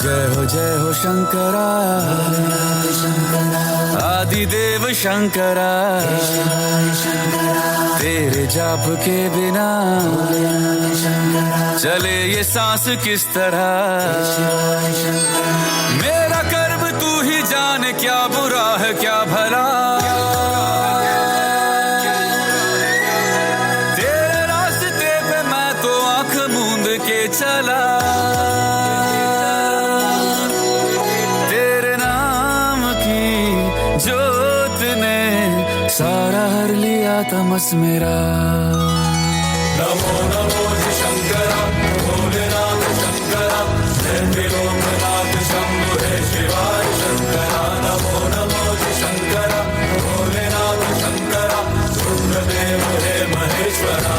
जय हो शंकरा आदिदेव शंकरा, तेरे जाप के बिना चले ये सांस किस तरह। मेरा कर्म तू ही जाने, क्या बुरा है क्या भला, तेरे रास्ते पे मैं तो आंख मूंद के चला। जोत ने सारा हर लिया तमस मेरा। नमो नमो शंकरा भोलेनाथ शंकरा, जय त्रिलोकनाथ शंभो हे शिवाय शंकरा। नमो नमो शंकरा भोलेनाथ शंकरा, रुद्रदेव हे महेश्वरा।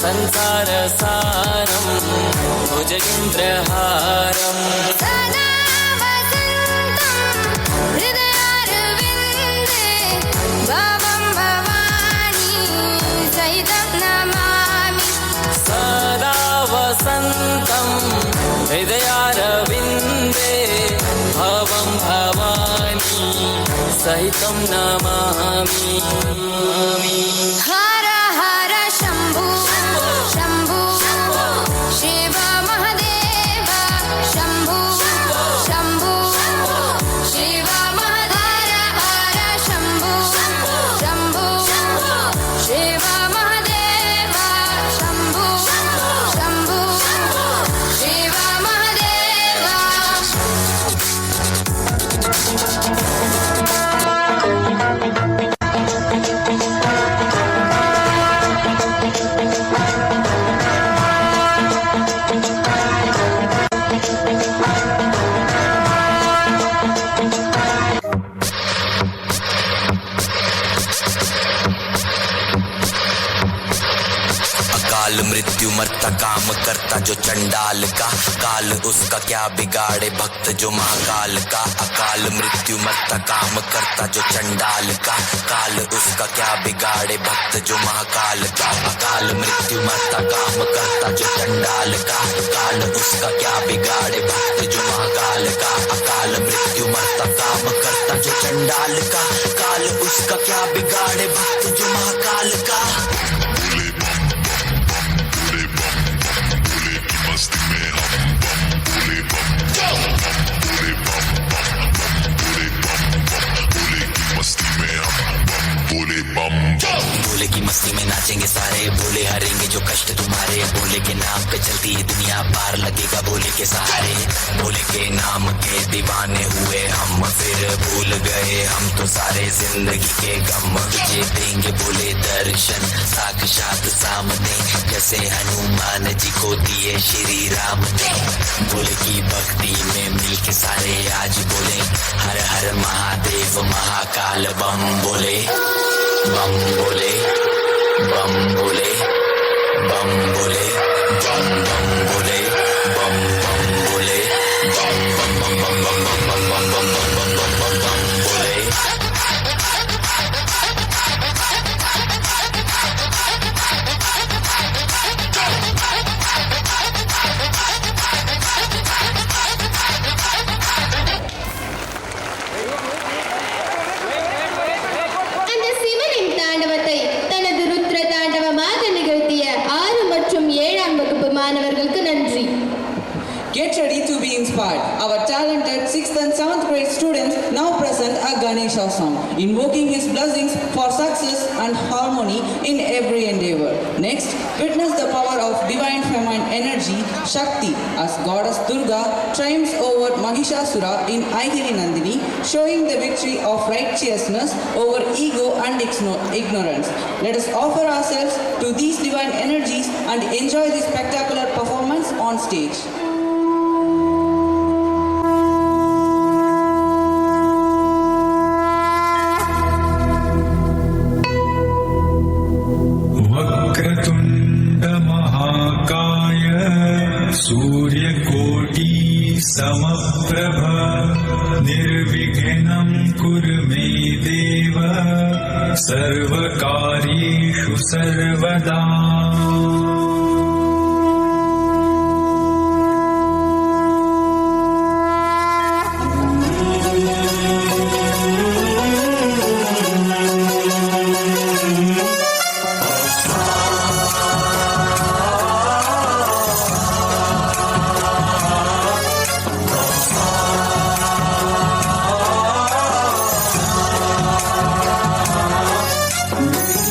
संसार सारम भुजगेन्द्रहारम, सदा वसन्तं हृदयारविन्दे, भवं भवानी सहितं नमामि। सदा वसन्तं हृदयारविन्दे, भवं भवानी सहितं नमामि। हर हर शम्भो शम्भो शिव महादेव, शम्भो शम्भो शिव महादेव। हर शम्भो शम्भो शिव महादेव, शम्भो शम्भो शिव महादेव। काल मृत्यु मरता काम करता जो चंडाल का, काल उसका क्या बिगाड़े भक्त जो महाकाल का। अकाल मृत्यु मरता काम करता जो चंडाल का, काल उसका क्या बिगाड़े भक्त जो महाकाल का। अकाल मृत्यु मरता काम करता जो चंडाल का, काल उसका क्या बिगाड़े भक्त जो महाकाल का। अकाल मृत्यु मरता काम करता जो चंडाल का, काल उसका क्या बिगाड़े भक्त जो महाकाल का। भोले की मस्ती में नाचेंगे सारे, भोले हरेंगे जो कष्ट तुम्हारे। भोले के नाम पे चलती है दुनिया, पार लगेगा भोले के सहारे। भोले के नाम के दीवाने हुए हम, फिर भूल गए हम तो सारे जिंदगी के गम। तुझे देंगे भोले दर्शन साक्षात सामने, जैसे हनुमान जी को दिए श्री राम ने। भोले की भक्ति में मिलके सारे आज बोले, हर हर महादेव महाकाल बम बोले। बम बोले बम बोले बम बोले बम बम बोले बम बम बोले बम बम बम बम बम बम बम बम बम बम बम बम बम बोले। Get ready to be inspired. Our talented 6th and 7th grade students now present a Ganesha song, invoking his blessings for success and harmony in every endeavor. Next, witness the power of divine feminine energy, Shakti, as goddess Durga triumphs over Mahishasura in Aigiri Nandini, showing the victory of righteousness over ego and ignorance. Let us offer ourselves to these divine energies and enjoy this spectacular performance on stage. वक्रतुण्ड महाकाय सूर्यकोटि समप्रभ निर्विघ्नं कुरु मे देव सर्वकार्येषु सर्वदा।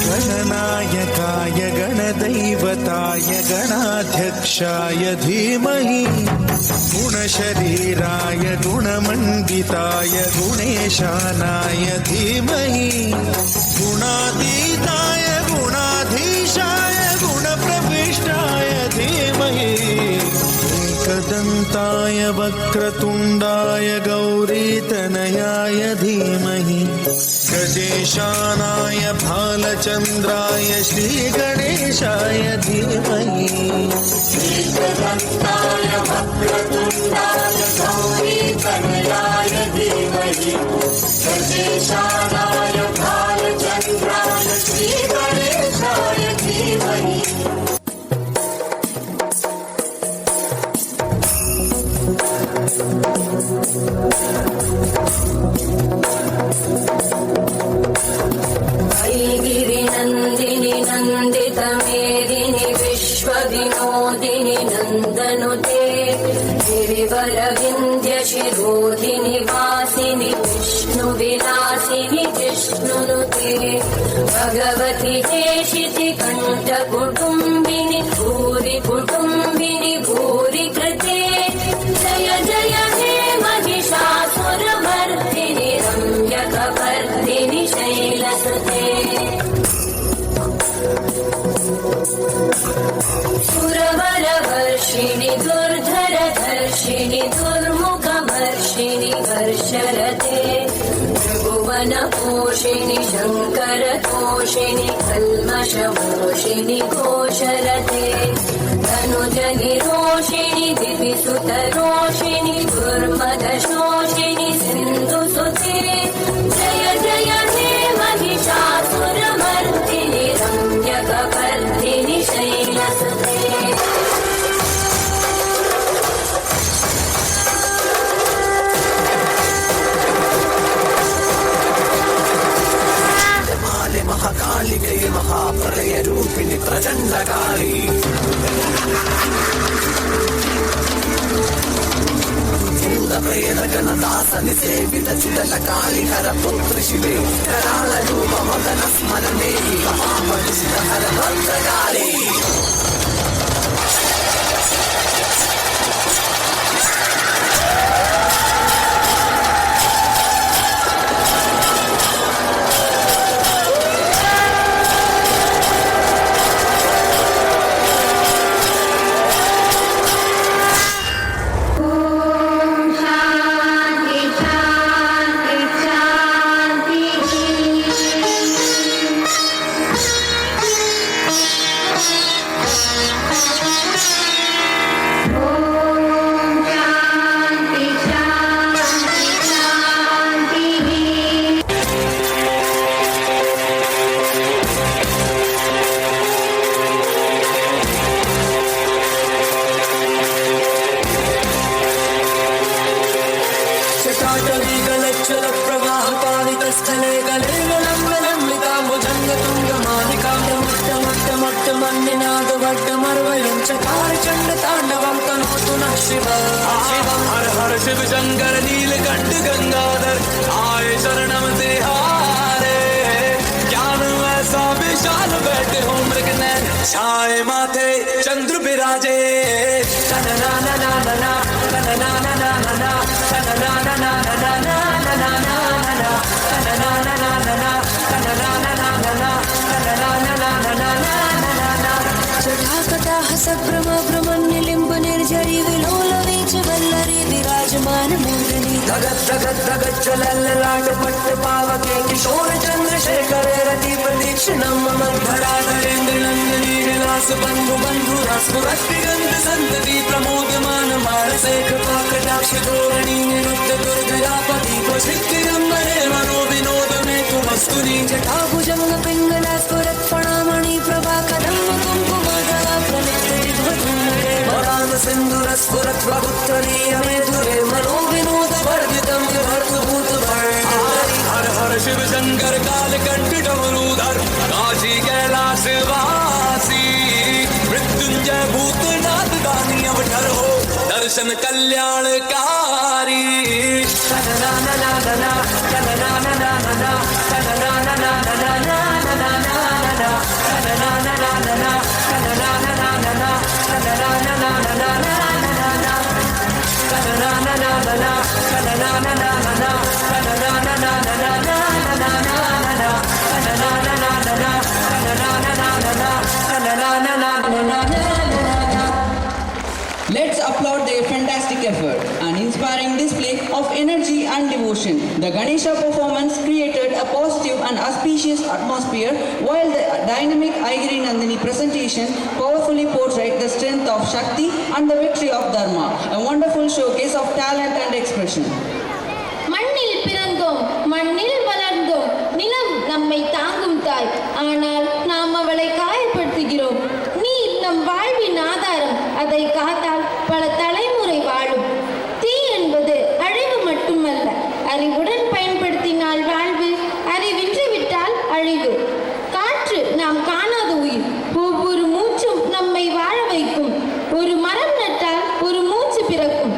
गणनायकाय गणदैवताय गणाध्यक्षाय धीमहि गुणशरीराय गुणमण्डिताय गुणेशानाय धीमहि गुणातीताय गुणाधीशाय गुणप्रविष्टाय धीमहि एकदन्ताय वक्रतुण्डाय गौरीतनयाय धीमहि गजेशानाय भालचन्द्राय श्रीगणेशाय धीमहि एकदन्ताय वक्रतुण्डाय गौरीतनयाय धीमहि गजेशानाय भालचन्द्राय श्रीगणेशाय धीमहि। गिरिनन्दिनि नन्दितमेदिनि विश्वविनोदिनि नन्दनुते गिरिवरविन्द्यशिरोधिनि वासिनि विष्णुविलासिनि जिष्णुनुते भगवति चेशिति कण्ठकुटुम्बिनि भूरि कुटुम्बिनि भूरि कृते जय जय हे महिषासुरमर्दिनि रम्यकपर्दिनि शैलसुते सुरवरवर्षिणि दुर्धरधर्षिणि दुर्मुखमर्षिणि वर्षरते त्रिभुवनपोषिणि शङ्करतोषिणि कल्मषमोषिणि घोषरते धनुजनिरोषिणि दिविसुतरोषिणि दुर्मदशोषिणि सिन्धुसुते जय जय हे महिषासुरमर्दिनि रम्यकपर्दिनि शैलसुते महाकालिके महाप्रलय रूपिणि प्रचण्डकाली भूतप्रेतगणदासनि सेवित चिदलकाली हरपुत्र शिवे करालरूप मदन स्मरणे महापरिषद हर भद्रकाली। स्थले गले लम्बिता भुजंग तुंग मालिका मट्ट मट्ट मट्ट मन्निनाद वड्डमर्वयं चकार चण्ड ताण्डवं तनोतु नः शिवम् हर हर शिव शंकर नीलकंठ गंगाधर आए शरणम तिहारे ज्ञान ऐसा विशाल बैठे हो मृग नैन छाए माथे चंद्र विराजे ना ना ना ना ना ना ना ना ना ना ना ना ना ना सभ्रम भ्रमण्यलिम्ब निर्झरी विलोलवीच वल्लरी विराजमान मूर्धनि धगत धगत धगत चलल्ललाट पट्ट पावके किशोर चंद्रशेखरे रति प्रदीक्षिणं मम धराधरेन्द्र नंदिनी विलास बंधु बंधु रसपुरस्ति गंध संतति प्रमोदमान मानसे कृपा कटाक्ष धोरणी निरुद्ध दुर्गयापति वसिष्ठिरंबरे मनो विनोद में तुमस्तुनि जटाभुजंग पिंगला स्फुरत फणामणि प्रभा कदम्ब कुंकुमधरा प्रणित वरान सिंधुर स्फुरत बहुत्तरीय मेधुरे मनो विनोद वर्धितं विभर्तभूत हर हर शिव शंकर कालकंठ डमरूधर काशी कैलाश वासी मृत्युंजय भूतनाथ दानी अवतार हो दर्शन कल्याणकारी ना ना ना ना ना ना ना ना ना Let's applaud their fantastic effort and inspiring display of energy and devotion. The Ganesha performance created a positive and auspicious atmosphere, while the dynamic Aigiri Nandini presentation powerfully portrayed the strength of Shakti and the victory of Dharma, a wonderful showcase of talent and expression. மண்ணில் பிறந்தோம் மண்ணில் வளர்ந்தோம் நிலம் நம்மை தாங்கும் தாய் ஆனால் நாம் அவளை காயப்படுத்துகிறோம் நீர் நம் வாழ்வின் ஆதாரம் அதை காத்தால் பல தலைமுறை வாழும் தீ என்பது அழிவு மட்டுமல்ல அறிவுடன் பயன்படுத்தினால் வாழ்வு அறிவின்றி விட்டால் அழிவு காற்று நாம் காணாத உயிர் ஒவ்வொரு மூச்சும் நம்மை வாழ வைக்கும் ஒரு மரம் நட்டால் ஒரு மூச்சு பிறக்கும்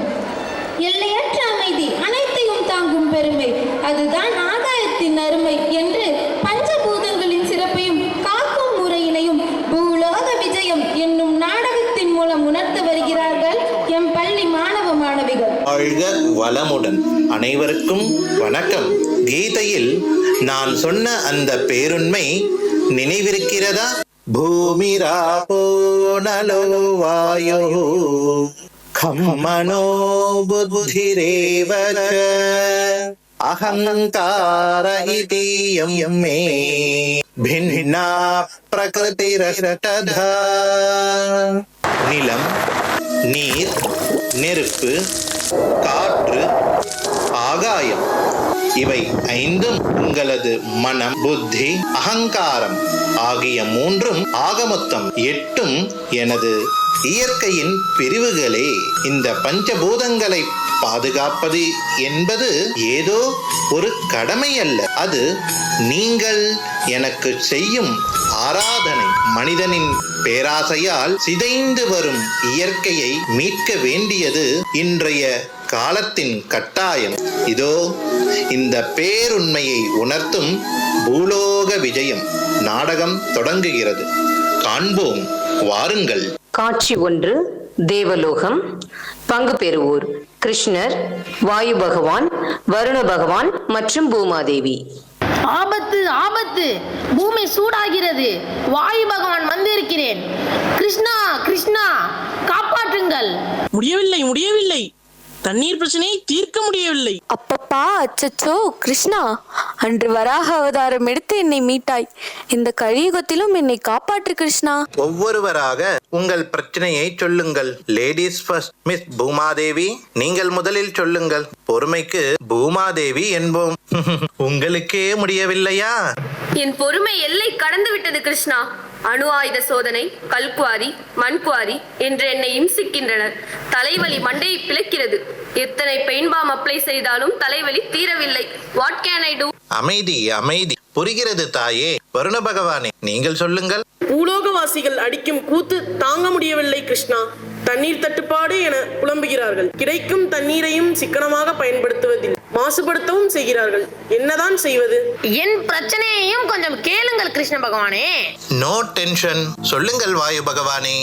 எல்லையற்ற அமைதி அனைத்தையும் தாங்கும் பெருமை அதுதான் ஆகாயத்தின் அருமை என்று பஞ்சபூதங்களின் சிறப்பையும் காக்கும் முறையினையும் பூலோக விஜயம் என்னும் நாடகத்தின் மூலம் உணர்த்த வருகிறார்கள் எம் பள்ளி மாணவ மாணவிகள். வாழ்க வளமுடன். அனைவருக்கும் வணக்கம். கீதையில் நான் சொன்ன அந்த பேருண்மை நினைவிருக்கிறதா? பூமிராபோ நலோ வாயோ கம்மனோ புத்திரேவ அஹங்கார இதீயம் மே பின்னா பிரகிருதிரஷ்டதா. நிலம், நீர், நெருப்பு, காற்று, ஆகாயம் இவை ஐந்தும் உங்களது மனம், புத்தி, அகங்காரம் ஆகிய மூன்றும் ஆக மொத்தம் 8ம் எனது இயற்கையின் பிரிவுகளே. இந்த பஞ்சபூதங்களை பாதுகாப்பது என்பது ஏதோ ஒரு கடமை அல்ல, அது நீங்கள் எனக்கு செய்யும் ஆராதனை. மனிதனின் பேராசையால் சிதைந்து வரும் இயற்கையை மீட்க வேண்டியது இன்றைய காலத்தின் கட்டாயம். இதோ இந்த பேருண்மையை உணர்த்தும் பூலோக விஜயம் நாடகம் தொடங்குகிறது. காண்போம், வாருங்கள். காட்சி 1. தேவலோகம். பங்கு பெறுவோர் கிருஷ்ணர், வாயு பகவான், வருண பகவான் மற்றும் பூமாதேவி. ஆபத்து ஆபத்து, பூமி சூடாகிறது, வாயு பகவான் வந்திருக்கிறேன். கிருஷ்ணா கிருஷ்ணா காப்பாற்றுங்கள். முடியவில்லை முடியவில்லை, தண்ணீர் பிரச்சனையை தீர்க்க முடியவில்லை. அப்பப்பா, அச்சச்சோ கிருஷ்ணா, அன்று வராக அவதாரம் எடுத்து என்னை மீட்டாய். இந்த கலியுகத்திலும் என்னை காப்பாற்று கிருஷ்ணா. ஒவ்வொருவராக உங்கள் பிரச்சனையை சொல்லுங்கள். Ladies first. மிஸ் பூமாதேவி, நீங்கள் முதலில் சொல்லுங்கள். பொறுமைக்கு பூமாதேவி என்போம். உங்களுக்கே முடியவில்லையா? என் பொறுமை எல்லை கடந்து விட்டது கிருஷ்ணா. அணு ஆயுத சோதனை, கல்குவாரி, மண்குவாரி என்று என்னை இம்சிக்கின்றனர். தலைவலி மண்டையை பிளக்கிறது. எத்தனை பெயின் பாம் அப்ளை செய்தாலும் தலைவலி தீரவில்லை. What can I do? அமைதி அமைதி. புரிகிறது தாயே. வருண பகவானே, நீங்கள் சொல்லுங்கள். பூலோகவாசிகள் அடிக்கும் கூத்து தாங்க முடியவில்லை கிருஷ்ணா. தண்ணீர் தட்டுப்பாடு என புலம்புகிறார்கள். கிடைக்கும் தண்ணீரையும் சிக்கனமாக பயன்படுத்துவதில் மாசுபடுத்தவும் செய்கிறார்கள். என்னதான் செய்வது? என் பிரச்சனையையும் கொஞ்சம் கேளுங்கள் கிருஷ்ண பகவானே. நோ டென்ஷன், சொல்லுங்கள் வாயு பகவானே.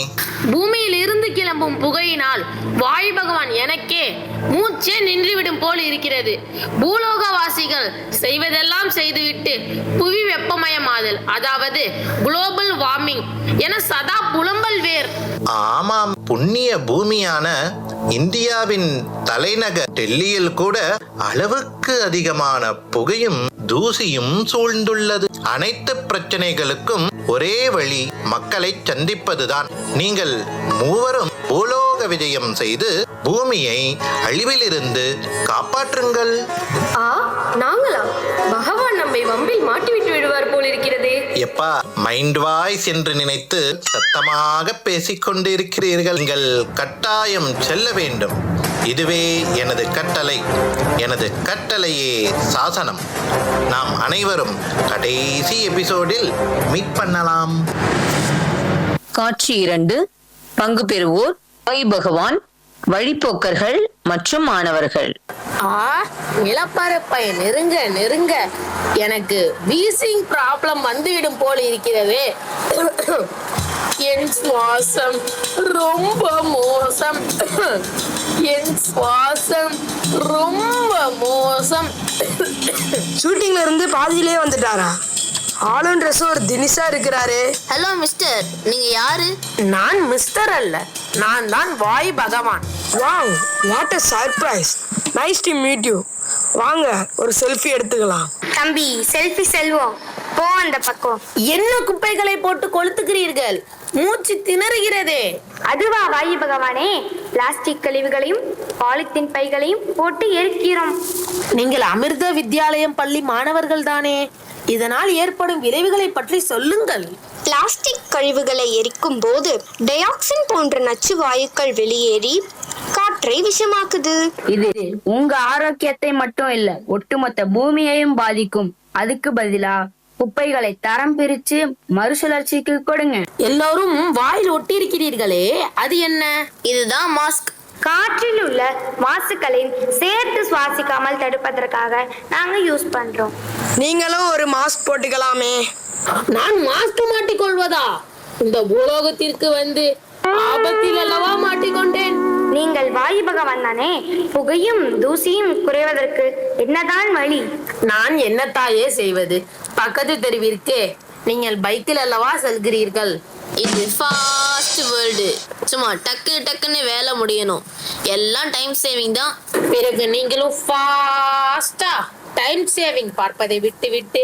பூமியில் இருந்து கிளம்பும் புகையினால் வாயு பகவான் எனக்கே மூச்சே நின்றுவிடும் போல் இருக்கிறது. பூலோகவாசிகள் செய்வதெல்லாம் செய்துவிட்டு புவி வெப்பமயமாதல், அதாவது குளோபல் வார்மிங் என சதா புலம்பல் வேர். ஆமாம், புண்ணிய பூமியான இந்தியாவின் தலைநகர் டெல்லியில் கூட அளவுக்கு அதிகமான புகையும் தூசியும் சூழ்ந்துள்ளது. அனைத்து பிரச்சனைகளுக்கும் ஒரே வழி மக்களை சந்திப்பதுதான். நீங்கள் மூவரும் பூலோக விஜயம் செய்து பூமியை அழிவிலிருந்து காப்பாற்றுங்கள். நாங்களா? பகவான் நம்மை வம்பில் மாட்டிவிட்டு விடுவார் போல் இருக்கிறதே. எப்பா, மைண்ட் வாய்ஸ் என்று நினைத்து சத்தமாக பேசிக் கொண்டிருக்கிறீர்கள். நீங்கள் கட்டாயம் செல்ல வேண்டும். இதுவே எனது கட்டளை. எனது கட்டளையே சாசனம். நாம் அனைவரும் கடைசி எபிசோடில் மீட் பண்ணலாம். காட்சி 2. பங்கு பெறுவோர் வாயு பகவான், வழிப்போக்கர்கள் மற்றும் மாணவர்கள். நிலப்பரப்பை நெருங்க நெருங்க எனக்கு வீசிங் ப்ராப்ளம் வந்துவிடும் போல இருக்கிறது. என் சுவாசம் ரொம்ப மோசம். என் சுவாசம் ரொம்ப மோசம். ஷூட்டிங்ல இருந்து பாதியிலே வந்துட்டாரா? ஆளும் ட்ரெஸ் ஒரு தினிஷா இருக்கிறாரு. ஹலோ மிஸ்டர், நீங்க யாரு? நான் மிஸ்டர் அல்ல, நான் தான் வாயு பகவான். Wow, what a surprise. Nice to meet you. வாங்க ஒரு செல்ஃபி எடுத்துக்கலாம். தம்பி, செல்ஃபி செல்வோம். போ அந்த பக்கம். என்ன குப்பைகளை போட்டு கொளுத்துகிறீர்கள்? மூச்சு திணறுகிறதே. அதுவா வாயு பகவானே? பிளாஸ்டிக் கழிவுகளையும் பாலித்தீன் பைகளையும் போட்டு எரிக்கிறோம். நீங்கள் அமிர்த வித்யாலயம் பள்ளி மாணவர்கள் தானே? இதனால் ஏற்படும் விளைவுகளை பற்றி சொல்லுங்கள். பிளாஸ்டிக் கழிவுகளை எரிக்கும் போது டயாக்சின் போன்ற நச்சு வாயுக்கள் வெளியேறி காற்றை விஷமாக்குது. இது உங்க ஆரோக்கியத்தை மட்டும் இல்ல, ஒட்டுமொத்த பூமியையும் பாதிக்கும். அதுக்கு பதிலா குப்பைகளை தரம் பிரிச்சு மறுசுழற்சிக்கு கொடுங்க. எல்லோரும் வாயில் ஒட்டி இருக்கிறீர்களே, அது என்ன? இதுதான் மாஸ்க். காற்றில் உள்ள மாசுக்களின் சேர்த்து சுவாசிக்காமல் தடுப்பதற்காக நாங்க யூஸ் பண்றோம். நீங்களும் ஒரு மாஸ்க் போட்டுக்கலாமே. நான் மாஸ்க் மாட்டிக்கொள்வதா? இந்த பூலோகத்திற்கு வந்து ஆபத்தில் அல்லவா மாட்டிக்கொண்டேன். நீங்கள் வாயு பகவான் தானே? புகையும் தூசியும் குறைவதற்கு என்னதான் வழி? நான் என்னத்தாயே செய்வது? பக்கத்து தெருவிற்கு நீங்கள் பைக்கில் அல்லவா செல்கிறீர்கள். இது ஃபாஸ்ட் வேர்ல்டு. சும்மா டக்கு டக்குன்னு வேலை முடியணும். எல்லாம் டைம் சேவிங் தான். பிறகு நீங்களும் ஃபாஸ்டா டைம் சேவிங் பார்ப்பதை விட்டு விட்டு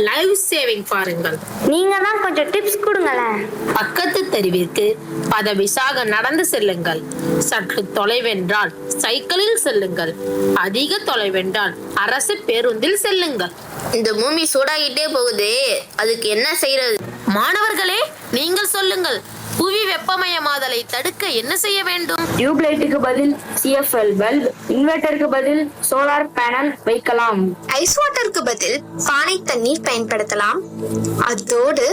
லைவ் சேவிங் பாருங்கள். நீங்க தான் கொஞ்சம் டிப்ஸ் கொடுங்களேன். பக்கத்து தெருவிற்கு பதவிசாக நடந்து செல்லுங்கள். சற்று தொலைவென்றால் சைக்கிளில் செல்லுங்கள். அதிக தொலைவென்றால் அரசு பேருந்தில் செல்லுங்கள். இந்த பூமி சூடாகிட்டே போகுதே, அதுக்கு என்ன செய்யறது? மாணவர்களே, நீங்கள் சொல்லுங்கள். புவி வெப்பமயமாதலை தடுக்க என்ன செய்ய வேண்டும்? டியூப்லைட்டுக்கு பதில் CFL பல்ப், இன்வெர்டருக்கு பதில் சோலார் பேனல் வைக்கலாம். ஐஸ் வாட்டருக்கு பதில் பானை தண்ணீர் பயன்படுத்தலாம். அதோடு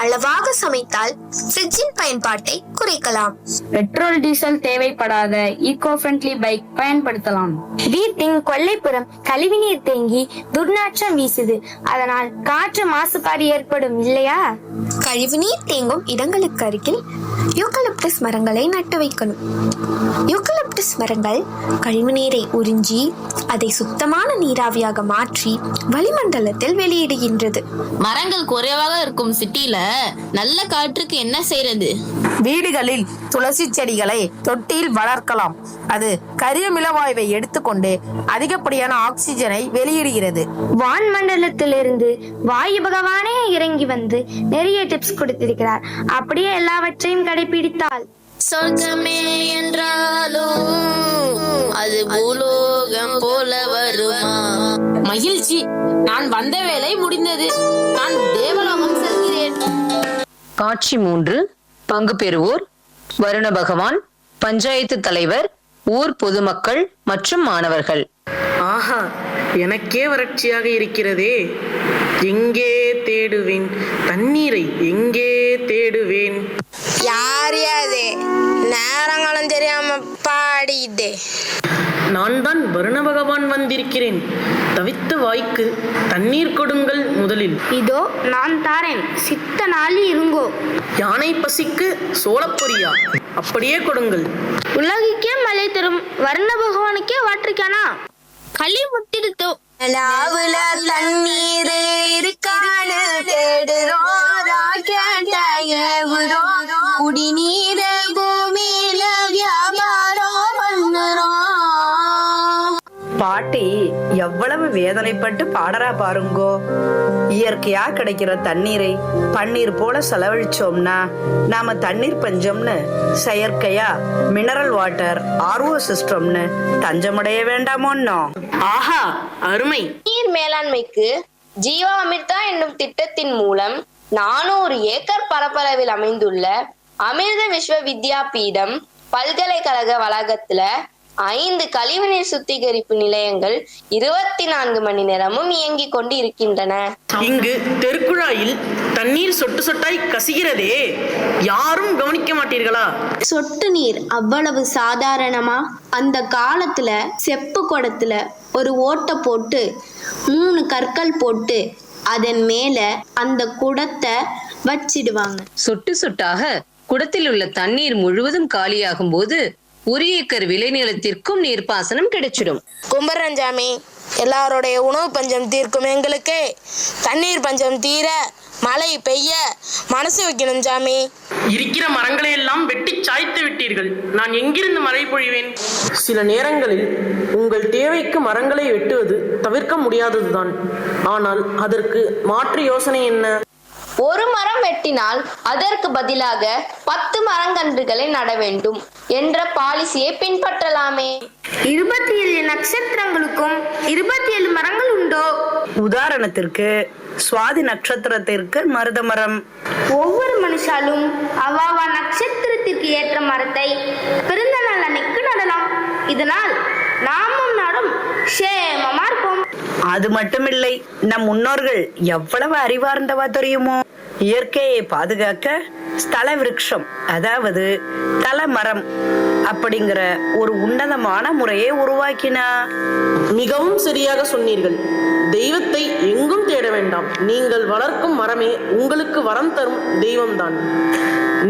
அளவாக சமைத்தால் ஃப்ரிட்ஜின் பயன்பாட்டை குறைக்கலாம். பெட்ரோல் டீசல் தேவைப்படாத ஈகோ ஃப்ரெண்ட்லி பைக் பயன்படுத்தலாம். வீட்டின் கொல்லைப்புறம் கழிவுநீர் தேங்கி துர்நாற்றம் வீசுது. அதனால் காற்று மாசுபாடு ஏற்படும் இல்லையா? கழிவுநீர் தேங்கும் இடங்களுக்கு அருகில் யூக்கலிப்டஸ் மரங்களை நட்டு வைக்கணும். யூக்கலிப்டஸ் மரங்கள் கழிவுநீரை உறிஞ்சி அதை சுத்தமான நீராவியாக மாற்றி வளிமண்டலத்தில் வெளியிடுகின்றது. மரங்கள் குறைவாக இருக்கும் சிட்டில நல்ல காற்றுக்கு என்ன செய்யறது? வீடுகளில் துளசி செடிகளை தொட்டியில் வளர்க்கலாம். அது கரியமிலவாயுவை எடுத்துக்கொண்டு அதிகப்படியான ஆக்சிஜனை வெளியிடுகிறது. வான் மண்டலத்திலிருந்து வாயு பகவானே இறங்கி வந்து நிறைய டிப்ஸ் கொடுத்திருக்கிறார். அப்படியே எல்லாவற்றையும் கடைபிடித்தால் சொர்க்கமே என்றாலும் அது பூலோகம் போல வருமா? மகிழ்ச்சி, நான் வந்த வேலை முடிந்தது. நான் தேவலோகம் செல்கிறேன். காட்சி 3. பங்கு பெறுவோர் வருண பகவான், பஞ்சாயத்து தலைவர், ஊர் பொதுமக்கள் மற்றும் மாணவர்கள். ஆஹா, எனக்கே வறட்சியாக இருக்கிறதே. எங்கே தேடுவேன் தண்ணீரை, எங்கே தேடுவேன்? யாரையாது நேரங்களும் தெரியாம பாடிட்டே. நான் தான் வருண பகவான் வந்திருக்கிறேன். தவித்த வாய்க்கு தண்ணீர் கொடுங்கள் முதலில். இதோ நான் தாரேன், சித்த நாளி இருங்கோ. யானை பசிக்கு சோளப்பொரியா? அப்படியே கொடுங்கள். உலகிற்கே மழை தரும் வருண பகவானுக்கே வாற்றிக்கானா? களி முட்டிடுத்தோ. தண்ணீர் இருக்கானு குடிநீர பூமியில வியாபாரம் பண்ணுறோம். பாட்டி எவ்வளவு வேதனைப்பட்டு பாடறா பாருங்கோ. இயற்கையா கிடைக்கிற தண்ணீரை பன்னீர் போல செலவழிச்சோம்னா நாம தண்ணீர் பஞ்சம்னு செயற்கையா மினரல் வாட்டர் RO சிஸ்டம்னு தஞ்சமடைய வேண்டாமோன்னோ. ஆஹா, அருமை. நீர் மேலாண்மைக்கு ஜீவா அமிர்தா என்னும் திட்டத்தின் மூலம் 400 ஏக்கர் பரப்பளவில் அமைந்துள்ள அமிர்த விஸ்வ வித்யாபீடம் பல்கலைக்கழக வளாகத்துல 5 கழிவுநீர் சுத்திகரிப்பு நிலையங்கள் 24 மணி நேரமும் இயங்கிக் கொண்டு இருக்கின்றன. இங்கு தெருக்குழாயில் தண்ணீர் சொட்டு சொட்டாய் கசிகிறதே, யாரும் கவனிக்க மாட்டீர்களா? சொட்டு நீர் அவ்வளவு சாதாரணமா? அந்த காலத்துல செப்பு குடத்துல ஒரு ஓட்டை போட்டு 3 கற்கள் போட்டு அதன் மேல அந்த குடத்தை வச்சிடுவாங்க. சொட்டு சொட்டாக குடத்தில் உள்ள தண்ணீர் முழுவதும் காலியாகும் போது 1 ஏக்கர் விளைநிலத்திற்கும் நீர்ப்பாசனம் கிடைச்சிடும். கும்பரஞ்சாமி, எல்லாருடைய உணவு பஞ்சம் தீர்க்கும் எங்களுக்கு தண்ணீர் பஞ்சம் தீர மழை பெய்ய மனசு வைக்கணும் சாமி. இருக்கிற மரங்களை எல்லாம் வெட்டி சாய்த்து விட்டீர்கள். நான் எங்கிருந்து மழை பொழிவேன்? சில நேரங்களில் உங்கள் தேவைக்கு மரங்களை வெட்டுவது தவிர்க்க முடியாததுதான். ஆனால் அதற்கு மாற்று யோசனை என்ன? ஒரு மரம் வெட்டினால் அதற்கு பதிலாக 10 மரங்கன்றுகளை நட வேண்டும் என்ற பாலிசியை பின்பற்றலாமே. 27 நட்சத்திரங்களுக்கும் 27 மரங்கள் உண்டோ? உதாரணத்திற்கு சுவாதி நட்சத்திரத்திற்கு மருத மரம். ஒவ்வொரு மனுஷாலும் அவாவா நட்சத்திரத்திற்கு ஏற்ற மரத்தை பிறந்த நாள் அன்னைக்கு நடலாம். இதனால் நாமும் நாடும் சேமமா இருப்போம். அது மட்டுமில்லை, நம் முன்னோர்கள் எவ்வளவு அறிவார்ந்தவா தெரியுமோ. இயற்கையை பாதுகாக்க ஸ்தல விருட்சம், அதாவது தலமரம் அப்படிங்கிற ஒரு உன்னதமான முறையை உருவாக்கினா. மிகவும் சரியாக சொன்னீர்கள். தெய்வத்தை எங்கும் தேட வேண்டாம். நீங்கள் வளர்க்கும் மரமே உங்களுக்கு வரம் தரும் தெய்வம்தான்.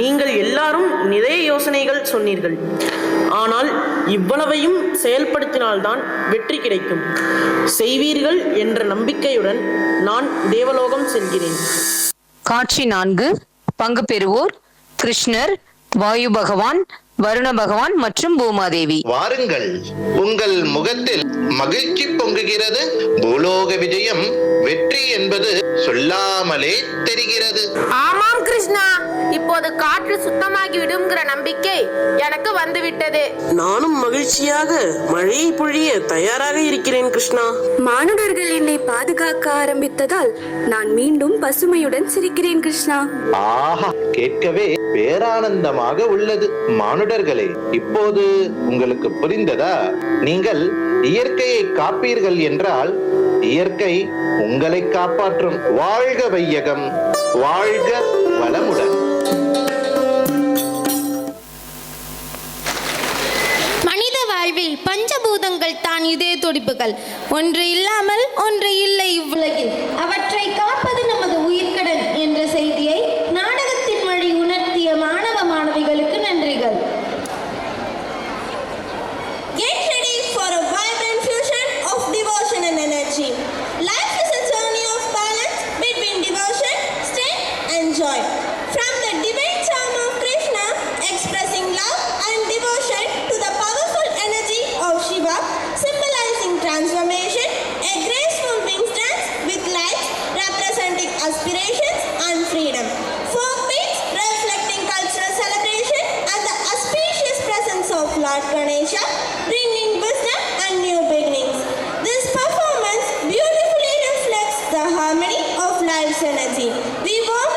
நீங்கள் எல்லாரும் நிறைய யோசனைகள் சொன்னீர்கள். ஆனால் இவ்வளவையும் செயல்படுத்தினால்தான் வெற்றி கிடைக்கும். செய்வீர்கள் என்ற நம்பிக்கையுடன் நான் தேவலோகம் செல்கிறேன். காட்சி 4. பங்கு பெறுவோர் கிருஷ்ணர், வாயு பகவான், வருண பகவான் மற்றும் பூமாதேவி. வாருங்கள், உங்கள் முகத்தில் மகிழ்ச்சி பொங்குகிறது. பூலோக விஜயம் வெற்றி என்பது சொல்லாமலே தெரிகிறது. ஆமாம் கிருஷ்ணா, இப்போது காற்று சுத்தமாகி விடுங்கிற நம்பிக்கை எனக்கு வந்துவிட்டது. நானும் மகிழ்ச்சியாக மழையை பொழிய தயாராக இருக்கிறேன் கிருஷ்ணா. மானுடர்கள் என்னை பாதுகாக்க ஆரம்பித்ததால் நான் மீண்டும் பசுமையுடன் சிரிக்கிறேன் கிருஷ்ணா. ஆஹா, கேட்கவே பேரானந்தமாக உள்ளது. மானுடர்களே, இப்போது உங்களுக்கு புரிந்ததா? நீங்கள் இயற்கையை காப்பீர்கள் என்றால் இயற்கை உங்களை காப்பாற்றும். வாழ்க வையகம், வாழ்க வளமுடன். மனித வாழ்வில் பஞ்சபூதங்கள் தான் இதே துடிப்புகள். ஒன்று இல்லாமல் ஒன்று இல்லை இவ்வுலகில். அவற்றை காப்பது நமது உயிர்க்கடன் என்ற செய்தியை நாடகத்தின் வழி உணர்த்திய மாணவ மாணவிகளுக்கு நன்றிகள். Get ready for a vibrant fusion of devotion and energy. Life is a journey of balance between devotion, strength and joy. From the divine charm of Krishna expressing love and devotion to the powerful energy of Shiva symbolizing transformation, a graceful wing stance with lights representing aspirations and freedom. Folk beats reflecting cultural celebration and the auspicious presence of Lord Ganesha bringing wisdom and new beginnings. This performance beautifully reflects the harmony of life's energy. We want